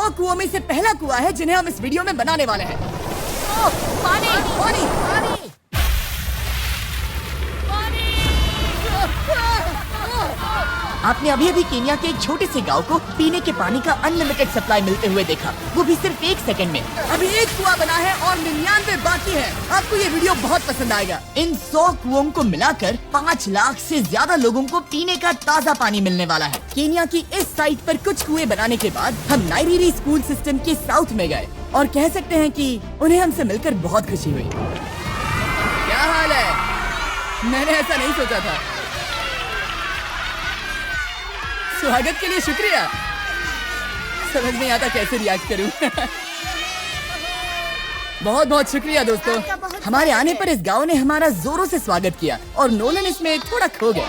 100 कुओं में से पहला कुआं है जिन्हें हम इस वीडियो में बनाने वाले हैं। पानी पानी पानी आपने अभी अभी केन्या के एक छोटे से गांव को पीने के पानी का अनलिमिटेड सप्लाई मिलते हुए देखा, वो भी सिर्फ 1 सेकंड में। अभी 1 कुआं बना है और 99 बाकी है। आपको ये वीडियो बहुत पसंद आएगा। इन 100 कुओं को मिलाकर 5 लाख से ज्यादा लोगों को पीने का ताज़ा पानी मिलने वाला है। केन्या की इस साइट पर कुछ कुएं बनाने के बाद हम नाइरीरी स्कूल सिस्टम के साउथ में गए और कह सकते हैं कि उन्हें हमसे मिलकर बहुत खुशी हुई। क्या हाल है? मैंने ऐसा नहीं सोचा था। स्वागत के लिए शुक्रिया। समझ नहीं आता कैसे रिएक्ट करूं। बहुत बहुत शुक्रिया दोस्तों। हमारे आने पर इस गांव ने हमारा जोरों से स्वागत किया और नोलन इसमें थोड़ा खो गया।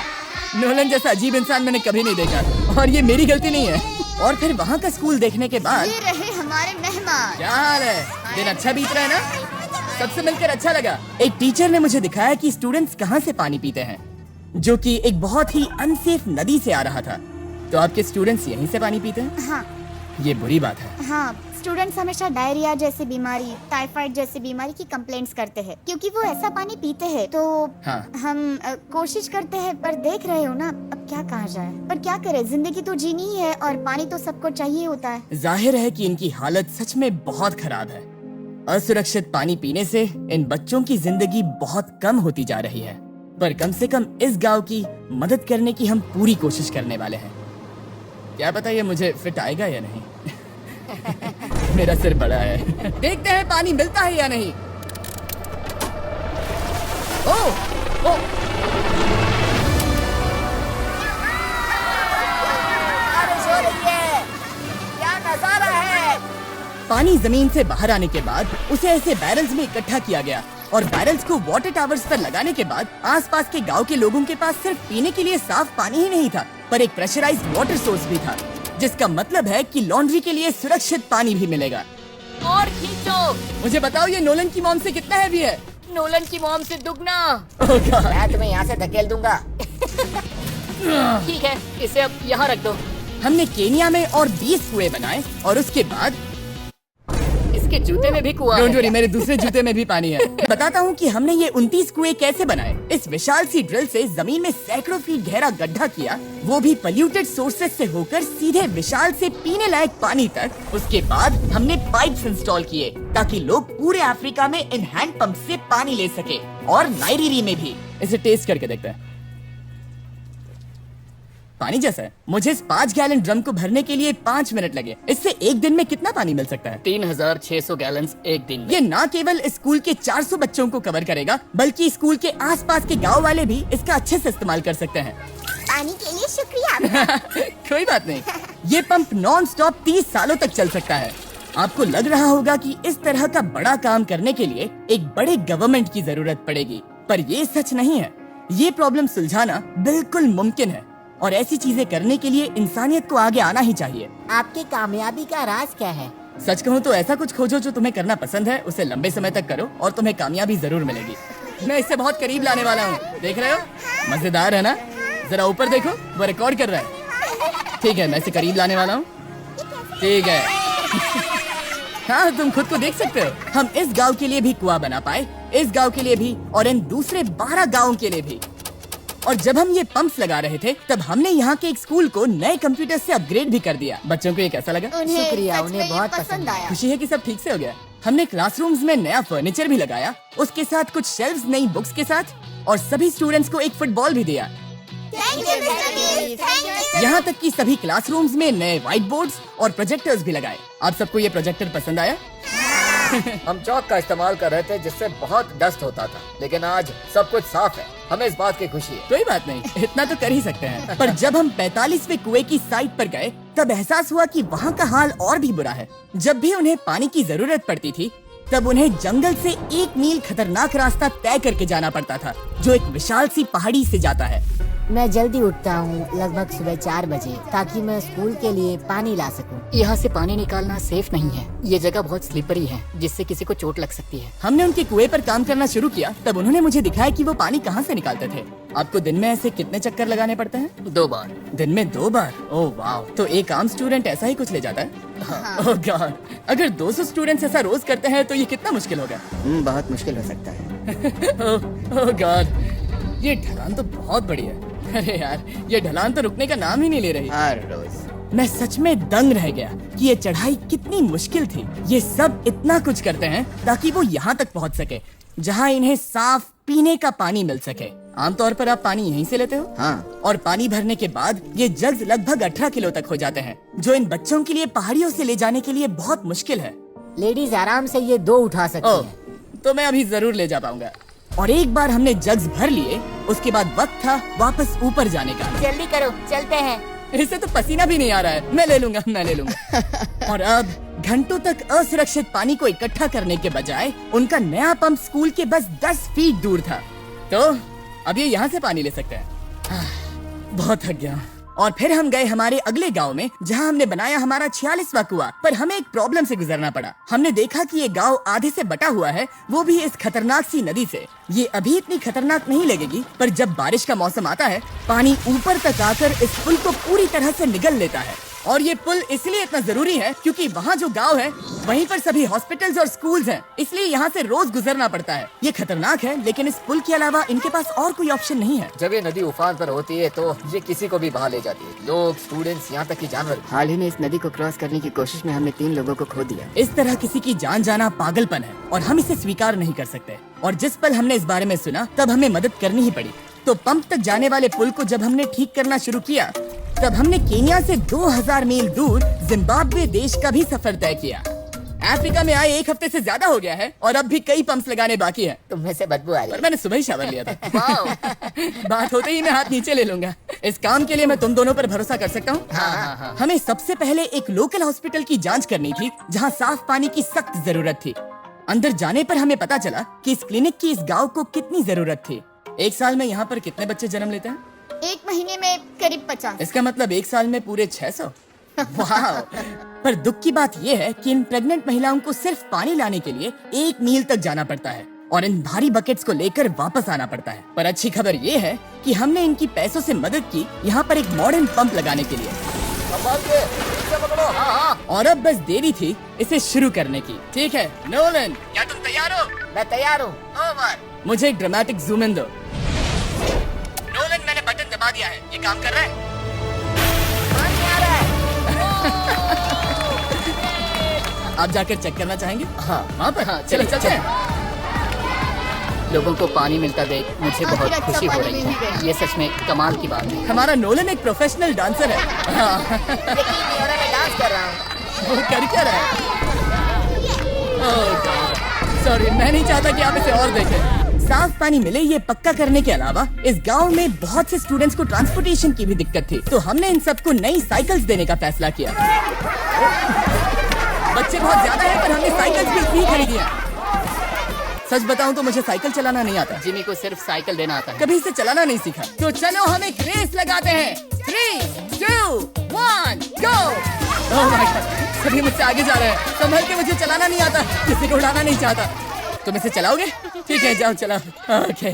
नोलन जैसा अजीब इंसान मैंने कभी नहीं देखा और ये मेरी गलती नहीं है। और फिर वहाँ का स्कूल देखने के बाद ये रहे हमारे मेहमान। क्या हाल है? दिन अच्छा बीत रहा है ना? सबसे मिलकर अच्छा लगा। एक टीचर ने मुझे दिखाया कि स्टूडेंट्स कहाँ से पानी पीते हैं, जो कि एक बहुत ही अनसेफ नदी से आ रहा था। तो आपके स्टूडेंट्स यहीं से पानी पीते हैं? हाँ ये बुरी बात है। हाँ, स्टूडेंट्स हमेशा डायरिया जैसी बीमारी, टाइफाइड जैसी बीमारी की कंप्लेंट्स करते हैं क्योंकि वो ऐसा पानी पीते हैं। तो हाँ। हम कोशिश करते हैं, पर देख रहे हो ना, अब क्या कहा जाए। पर क्या करें, जिंदगी तो जीनी ही है और पानी तो सबको चाहिए होता है। जाहिर है कि इनकी हालत सच में बहुत खराब है। असुरक्षित पानी पीने से इन बच्चों की जिंदगी बहुत कम होती जा रही है, पर कम से कम इस गांव की मदद करने की हम पूरी कोशिश करने वाले हैं। क्या पता ये मुझे फिट आएगा या नहीं। मेरा सिर बड़ा है। देखते हैं पानी मिलता है या नहीं। ओह ओह क्या नजारा है। पानी जमीन से बाहर आने के बाद उसे ऐसे बैरल्स में इकट्ठा किया गया और बैरल्स को वाटर टावर्स पर लगाने के बाद आसपास के गांव के लोगों के पास सिर्फ पीने के लिए साफ पानी ही नहीं था, पर एक प्रेशराइज्ड वाटर सोर्स भी था, जिसका मतलब है कि लॉन्ड्री के लिए सुरक्षित पानी भी मिलेगा। और खींचो। मुझे बताओ ये नोलन की मॉम से कितना हैवी है? नोलन की मॉम से दुगना। Oh God! मैं तुम्हें यहाँ से धकेल दूंगा। ठीक है, इसे अब यहाँ रख दो। हमने केन्या में और 20 कुएं बनाए और उसके बाद इसके जूते में भी कुआं डोंट है। वरी, मेरे दूसरे जूते में भी पानी है। बताता हूँ कि हमने ये 29 कुएं कैसे बनाए। इस विशाल सी ड्रिल से जमीन में सैकड़ों फीट गहरा गड्ढा किया, वो भी पल्यूटेड सोर्सेज से होकर सीधे विशाल से पीने लायक पानी तक। उसके बाद हमने पाइप्स इंस्टॉल किए ताकि लोग पूरे अफ्रीका में इन हैंड पंप से पानी ले सके और नाइरीरी में भी। इसे टेस्ट करके देखते हैं। पानी जैसा है। मुझे इस 5 गैलन ड्रम को भरने के लिए 5 मिनट लगे। इससे एक दिन में कितना पानी मिल सकता है? 3600 गैलन एक दिन में। ये न केवल स्कूल के 400 बच्चों को कवर करेगा, बल्कि स्कूल के आसपास के गांव वाले भी इसका अच्छे से इस्तेमाल कर सकते हैं। पानी के लिए शुक्रिया। कोई बात नहीं। ये पंप नॉन स्टॉप 30 सालों तक चल सकता है। आपको लग रहा होगा कि इस तरह का बड़ा काम करने के लिए एक बड़े गवर्नमेंट की जरूरत पड़ेगी, पर ये सच नहीं है। ये प्रॉब्लम सुलझाना बिल्कुल मुमकिन है और ऐसी चीजें करने के लिए इंसानियत को आगे आना ही चाहिए। आपकी कामयाबी का राज क्या है? सच कहूँ तो ऐसा कुछ खोजो जो तुम्हें करना पसंद है, उसे लंबे समय तक करो और तुम्हें कामयाबी जरूर मिलेगी। मैं इससे बहुत करीब लाने वाला हूँ, देख रहे हो? मजेदार है ना? जरा ऊपर देखो, वो रिकॉर्ड कर रहा है। ठीक है, मैं इसे करीब लाने वाला हूँ। ठीक है। हाँ, तुम खुद को देख सकते हो। हम इस गांव के लिए भी कुआं बना पाए, इस गांव के लिए भी और इन दूसरे 12 गाँव के लिए भी। और जब हम ये पंप्स लगा रहे थे, तब हमने यहाँ के एक स्कूल को नए कंप्यूटर से अपग्रेड भी कर दिया। बच्चों को ये कैसा लगा? शुक्रिया, सच में उन्हें ये बहुत पसंद पसंद आया। खुशी है कि सब ठीक से हो गया। हमने क्लासरूम्स में नया फर्नीचर भी लगाया, उसके साथ कुछ शेल्व्स नई बुक्स के साथ, और सभी स्टूडेंट्स को एक फुटबॉल भी दिया। Thank you mister beast, thank you. यहाँ तक कि सभी क्लासरूम्स में नए व्हाइट बोर्ड्स और प्रोजेक्टर्स भी लगाए। आप सबको ये प्रोजेक्टर पसंद आया? हम चौक का इस्तेमाल कर रहे थे जिससे बहुत डस्ट होता था, लेकिन आज सब कुछ साफ है। हमें इस बात की खुशी है। कोई बात नहीं, इतना तो कर ही सकते हैं। पर जब हम 45वें कुएं की साइट पर गए, तब एहसास हुआ कि वहाँ का हाल और भी बुरा है। जब भी उन्हें पानी की जरूरत पड़ती थी, तब उन्हें जंगल से 1 मील खतरनाक रास्ता तय करके जाना पड़ता था, जो एक विशाल सी पहाड़ी से जाता है। मैं जल्दी उठता हूँ, लगभग सुबह 4 बजे, ताकि मैं स्कूल के लिए पानी ला सकूँ। यहाँ से पानी निकालना सेफ नहीं है। ये जगह बहुत स्लिपरी है, जिससे किसी को चोट लग सकती है। हमने उनके कुएं पर काम करना शुरू किया, तब उन्होंने मुझे दिखाया कि वो पानी कहाँ से निकालते थे। आपको दिन में ऐसे कितने चक्कर लगाने पड़ते हैं? 2 बार। दिन में 2 बार? ओह वाह, तो एक आम स्टूडेंट ऐसा ही कुछ ले जाता है? ओह गॉड, अगर 200 स्टूडेंट्स ऐसा रोज करते हैं तो ये कितना मुश्किल होगा? बहुत मुश्किल हो सकता है। ओह गॉड, ये ढलान तो बहुत बड़ी है। अरे यार, ये ढलान तो रुकने का नाम ही नहीं ले रही। हर रोज मैं सच में दंग रह गया कि ये चढ़ाई कितनी मुश्किल थी। ये सब इतना कुछ करते हैं ताकि वो यहाँ तक पहुँच सके, जहाँ इन्हें साफ पीने का पानी मिल सके। आमतौर पर आप पानी यहीं से लेते हो? हाँ। और पानी भरने के बाद ये जग्स लगभग 18 किलो तक हो जाते हैं, जो इन बच्चों के लिए पहाड़ियों से ले जाने के लिए बहुत मुश्किल है। लेडीज आराम से ये 2 उठा सकती ओह, हैं। तो मैं अभी जरूर ले जा पाऊंगा। और एक बार हमने जग्स भर लिए, उसके बाद वक्त था वापस ऊपर जाने का। जल्दी करो, चलते हैं। इससे तो पसीना भी नहीं आ रहा है। मैं ले लूंगा। और अब घंटों तक असुरक्षित पानी को इकट्ठा करने के बजाय उनका नया पंप स्कूल के बस 10 फीट दूर था, तो अब ये यहाँ से पानी ले सकते हैं। बहुत थक गया। और फिर हम गए हमारे अगले गांव में, जहां हमने बनाया हमारा 46वां कुआं। पर हमें एक प्रॉब्लम से गुजरना पड़ा। हमने देखा कि ये गांव आधे से बटा हुआ है, वो भी इस खतरनाक सी नदी से। ये अभी इतनी खतरनाक नहीं लगेगी, पर जब बारिश का मौसम आता है, पानी ऊपर तक आकर इस पुल को पूरी तरह से निगल लेता है। और ये पुल इसलिए इतना जरूरी है क्योंकि वहाँ जो गांव है, वहीं पर सभी हॉस्पिटल्स और स्कूल्स हैं, इसलिए यहाँ से रोज गुजरना पड़ता है। ये खतरनाक है, लेकिन इस पुल के अलावा इनके पास और कोई ऑप्शन नहीं है। जब ये नदी उफान पर होती है तो ये किसी को भी बहा ले जाती है, लोग, स्टूडेंट्स, यहाँ तक कि जानवर। हाल ही में इस नदी को क्रॉस करने की कोशिश में हमने 3 लोगों को खो दिया। इस तरह किसी की जान जाना पागलपन है और हम इसे स्वीकार नहीं कर सकते। और जिस पल हमने इस बारे में सुना, तब हमें मदद करनी ही पड़ी। तो पंप तक जाने वाले पुल को जब हमने ठीक करना शुरू किया, तब हमने केन्या से 2000 मील दूर जिम्बाब्वे देश का भी सफर तय किया। अफ्रीका में आए 1 हफ्ते से ज्यादा हो गया है और अब भी कई पंप्स लगाने बाकी हैं। तुम में से बदबू आ रही पर है। मैंने सुबह ही शावर लिया था। बात होते ही मैं हाथ नीचे ले लूंगा। इस काम के लिए मैं तुम दोनों पर भरोसा कर सकता हूँ? हाँ। हमें सबसे पहले एक लोकल हॉस्पिटल की जांच करनी थी, जहाँ साफ पानी की सख्त जरूरत थी। अंदर जाने पर हमें पता चला कि इस क्लिनिक की इस गांव को कितनी जरूरत थी। 1 साल में यहाँ पर कितने बच्चे जन्म लेते हैं? 1 महीने में करीब 50। इसका मतलब 1 साल में पूरे 600। वाह! पर दुख की बात यह है कि इन प्रेग्नेंट महिलाओं को सिर्फ पानी लाने के लिए 1 मील तक जाना पड़ता है और इन भारी बकेट्स को लेकर वापस आना पड़ता है। पर अच्छी खबर ये है कि हमने इनकी पैसों से मदद की यहाँ पर एक मॉडर्न पंप लगाने के लिए। संभाल के, पीछे पकड़ो। हाँ। और अब बस देरी थी इसे शुरू करने की। ठीक है नोलन, क्या तुम तैयार हो? मैं तैयार हूँ। ओवर। मुझे एक ड्रामेटिक जूम इन दो। नोलन, मैंने बटन दबा दिया है, ये काम कर रहा है? आप जाकर चेक करना चाहेंगे? हाँ। वहाँ पर? हाँ, चलो चलिए, चलते हैं। लोगों को पानी मिलता देख मुझे बहुत अच्छा खुशी हो पानी रही मिल ही है। गया। ये सच में कमाल की बात है। हमारा नोलन एक प्रोफेशनल डांसर है। हाँ, मैं डांस कर रहा हूँ। वो कर क्या रहा है? सॉरी, मैं नहीं चाहता कि आप इसे और देखें। साफ पानी मिले ये पक्का करने के अलावा इस गांव में बहुत से स्टूडेंट्स को ट्रांसपोर्टेशन की भी दिक्कत थी, तो हमने इन सबको नई साइकिल्स देने का फैसला किया। बच्चे बहुत ज्यादा हैं, पर हमने साइकिल्स भी फ्री खरीदी हैं। सच बताऊं तो मुझे साइकिल चलाना नहीं आता। जिमी को सिर्फ साइकिल देना आता है। कभी इसे चलाना नहीं सीखा। तो चलो हम एक रेस लगाते हैं। 3, 2, 1, गो! ओह माय गॉड, सभी मुझसे आगे जा रहे हैं। संभल के, मुझे चलाना नहीं आता, किसी को उड़ाना नहीं चाहता। तुम इसे चलाओगे? ठीक है, जाओ चलाओ। ओके।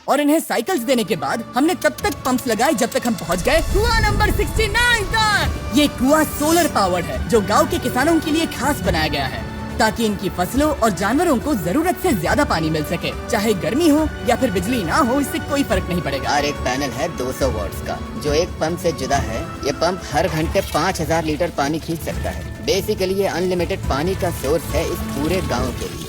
और इन्हें साइकिल्स देने के बाद हमने तब तक पंप्स लगाए जब तक हम पहुंच गए कुआं नंबर 69 तक। ये कुआं सोलर पावर्ड है, जो गांव के किसानों के लिए खास बनाया गया है, ताकि इनकी फसलों और जानवरों को जरूरत से ज्यादा पानी मिल सके। चाहे गर्मी हो या फिर बिजली ना हो, इससे कोई फर्क नहीं पड़ेगा। और एक पैनल है 200 वॉट्स का, जो एक पंप से जुदा है। ये पंप हर घंटे 5000 लीटर पानी खींच सकता है। बेसिकली ये अनलिमिटेड पानी का सोर्स है इस पूरे गांव के लिए।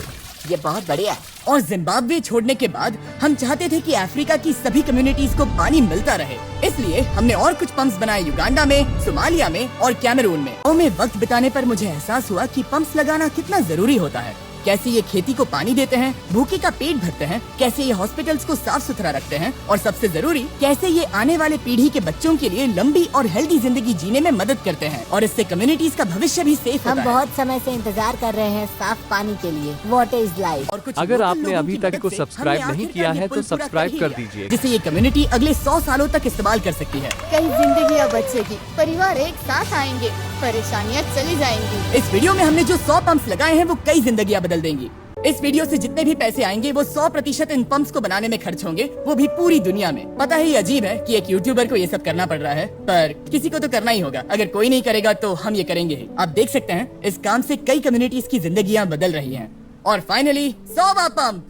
ये बहुत बढ़िया है। और जिम्बाब्वे छोड़ने के बाद हम चाहते थे कि अफ्रीका की सभी कम्युनिटीज को पानी मिलता रहे, इसलिए हमने और कुछ पंप्स बनाए युगांडा में, सोमालिया में और कैमरून में। और में वक्त बिताने पर मुझे एहसास हुआ कि पंप्स लगाना कितना जरूरी होता है। कैसे ये खेती को पानी देते हैं, भूखे का पेट भरते हैं, कैसे ये हॉस्पिटल्स को साफ सुथरा रखते हैं और सबसे जरूरी कैसे ये आने वाले पीढ़ी के बच्चों के लिए लंबी और हेल्दी जिंदगी जीने में मदद करते हैं और इससे कम्युनिटीज का भविष्य भी सेफ हम होता है। बहुत समय से इंतजार कर रहे हैं साफ पानी के लिए। Water is life. और कुछ अगर लोकल आपने लोगों अभी की तक मदद को से सब्सक्राइब हमने नहीं आखिरकार किया ये है पुल तो पूरा सब्सक्राइब ही कर लिया, दीजिए। जिसे ये कम्युनिटी अगले 100 सालों तक इस्तेमाल कर सकती है। कई जिंदगियां बचेगी, परिवार एक साथ आएंगे, परेशानियां चली जाएंगी। इस वीडियो में हमने जो 100 पंप्स लगाए हैं वो कई जिंदगियां बदल देंगी। इस वीडियो से जितने भी पैसे आएंगे वो 100% इन पंप्स को बनाने में खर्च होंगे, वो भी पूरी दुनिया में। पता है ये अजीब है कि एक यूट्यूबर को ये सब करना पड़ रहा है, पर किसी को तो करना ही होगा। अगर कोई नहीं करेगा तो हम ये करेंगे ही। आप देख सकते हैं इस काम से कई कम्युनिटीज की जिंदगियां बदल रही हैं। और फाइनली 100वां पंप।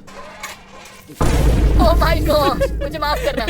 ओह माय गॉड, मुझे माफ करना।